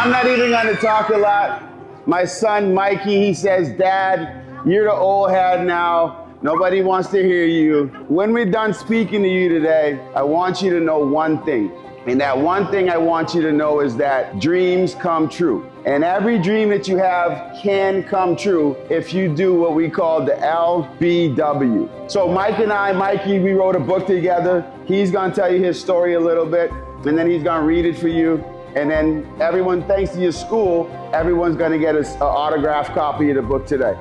I'm not even gonna talk a lot. My son, Mikey, he says, Dad, you're the old head now. Nobody wants to hear you. When we're done speaking to you today, I want you to know one thing. And that one thing I want you to know is that dreams come true. And every dream that you have can come true if you do what we call the LBW. So Mike and I, Mikey, we wrote a book together. He's gonna tell you his story a little bit, and then he's gonna read it for you. And then everyone, thanks to your school, everyone's gonna get an autographed copy of the book today.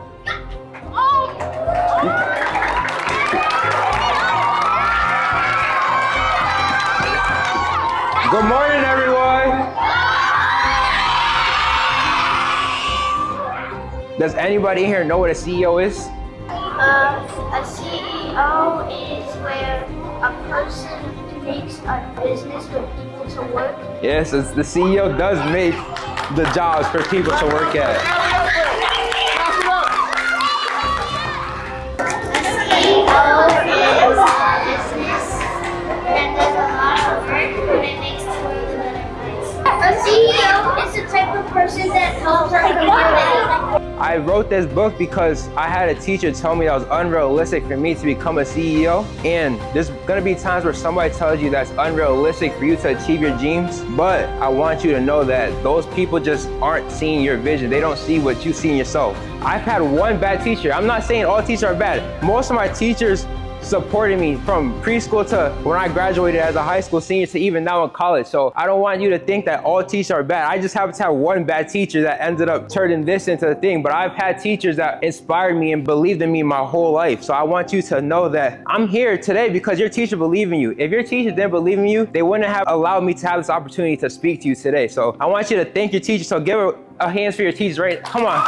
Good morning, everyone. Does anybody here know what a CEO is? A CEO is where a person makes a business for people to work. Yes, the CEO does make the jobs for people to work at. A CEO is a business that does a lot of work, but it makes the world a better place. A CEO is the type of person that helps our community. I wrote this book because I had a teacher tell me that it was unrealistic for me to become a CEO. And there's gonna be times where somebody tells you that's unrealistic for you to achieve your dreams. But I want you to know that those people just aren't seeing your vision. They don't see what you see in yourself. I've had one bad teacher. I'm not saying all teachers are bad. Most of my teachers supported me from preschool to when I graduated as a high school senior to even now in college. So I don't want you to think that all teachers are bad. I just happen to have one bad teacher that ended up turning this into the thing. But I've had teachers that inspired me and believed in me my whole life. So I want you to know that I'm here today because your teacher believed in you. If your teacher didn't believe in you, they wouldn't have allowed me to have this opportunity to speak to you today. So I want you to thank your teacher. So give a hands for your teachers, right? Come on.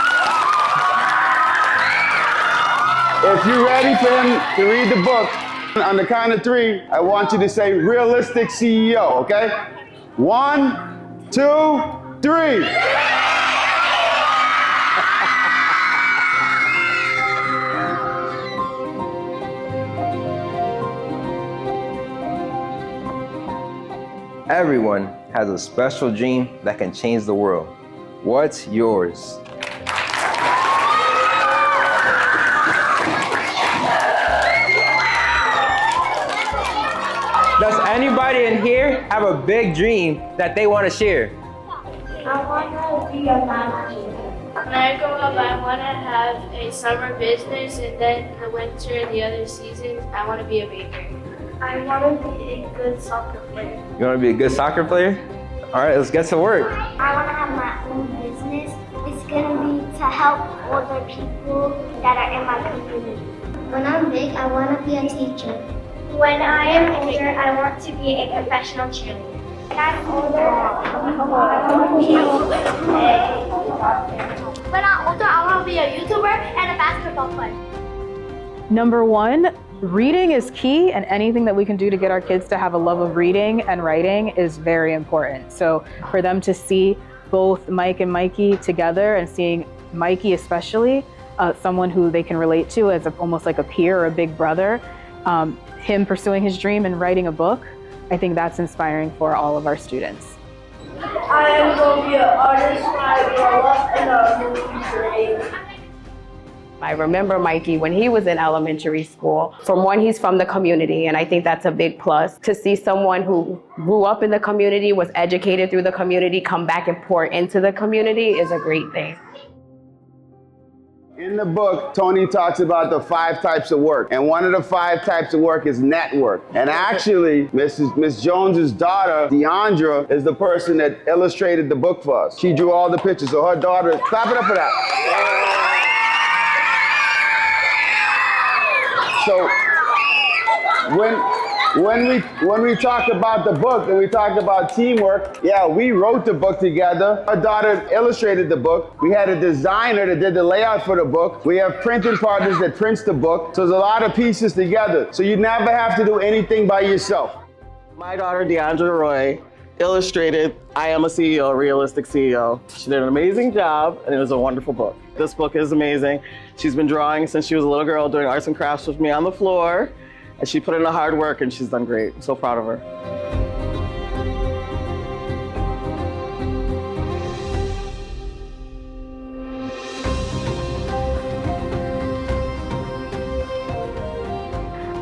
If you're ready for him to read the book, on the count of 3, I want you to say realistic CEO, okay? 1, 2, 3. Everyone has a special dream that can change the world. What's yours? Does anybody in here have a big dream that they want to share? I want to be a manager. When I grow up, I want to have a summer business, and then the winter and the other seasons, I want to be a baker. I want to be a good soccer player. You want to be a good soccer player? All right, let's get to work. I want to have my own business. It's going to be to help older people that are in my community. When I'm big, I want to be a teacher. When I am older, I want to be a professional cheerleader. When I'm older, I want to be a doctor. When I'm older, I want to be a YouTuber and a basketball player. Number 1, reading is key, and anything that we can do to get our kids to have a love of reading and writing is very important. So for them to see both Mike and Mikey together, and seeing Mikey especially, someone who they can relate to as almost like a peer or a big brother, him pursuing his dream and writing a book, I think that's inspiring for all of our students. I am going to be an artist when I grow up and a movie creator. I remember Mikey when he was in elementary school. For one, he's from the community, and I think that's a big plus. To see someone who grew up in the community, was educated through the community, come back and pour into the community is a great thing. In the book, Tony talks about the 5 types of work, and one of the 5 types of work is network. And actually, Miss Jones's daughter, Deandra, is the person that illustrated the book for us. She drew all the pictures, so her daughter, clap it up for that. So when we talk about the book and we talk about teamwork, yeah, we wrote the book together. Our daughter illustrated the book. We had a designer that did the layout for the book. We have printing partners that prints the book. So there's a lot of pieces together. So you never have to do anything by yourself. My daughter, Deandra Roy, illustrated I Am a CEO, Realistic CEO. She did an amazing job, and it was a wonderful book. This book is amazing. She's been drawing since she was a little girl, doing arts and crafts with me on the floor, and she put in the hard work, and she's done great. I'm so proud of her.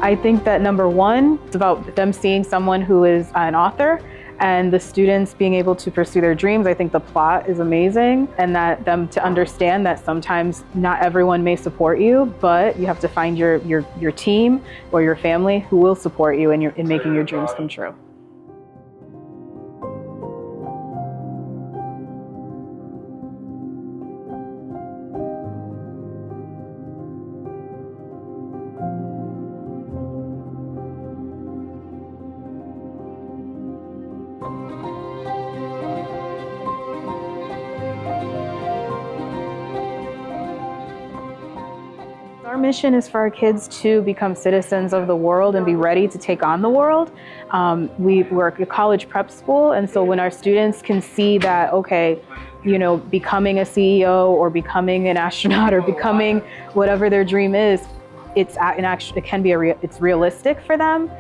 I think that number one, it's about them seeing someone who is an author and the students being able to pursue their dreams. I think the plot is amazing, and that them to understand that sometimes not everyone may support you, but you have to find your team or your family who will support you in making your dreams come true. Our mission is for our kids to become citizens of the world and be ready to take on the world. We work at college prep school, and so when our students can see that, okay, you know, becoming a CEO or becoming an astronaut or becoming whatever their dream is, it's realistic for them,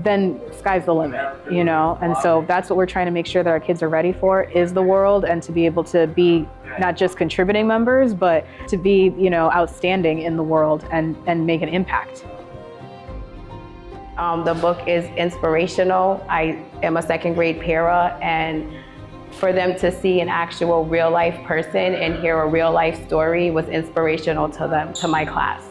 then sky's the limit, you know? And so that's what we're trying to make sure that our kids are ready for, is the world, and to be able to be not just contributing members, but to be, you know, outstanding in the world and make an impact. The book is inspirational. I am a second grade para, and for them to see an actual real life person and hear a real life story was inspirational to them, to my class.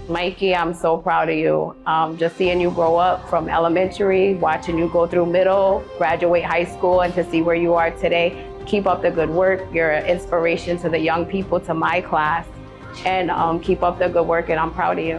Mikey, I'm so proud of you. Just seeing you grow up from elementary, watching you go through middle, graduate high school, and to see where you are today. Keep up the good work. You're an inspiration to the young people, to my class, and keep up the good work, and I'm proud of you.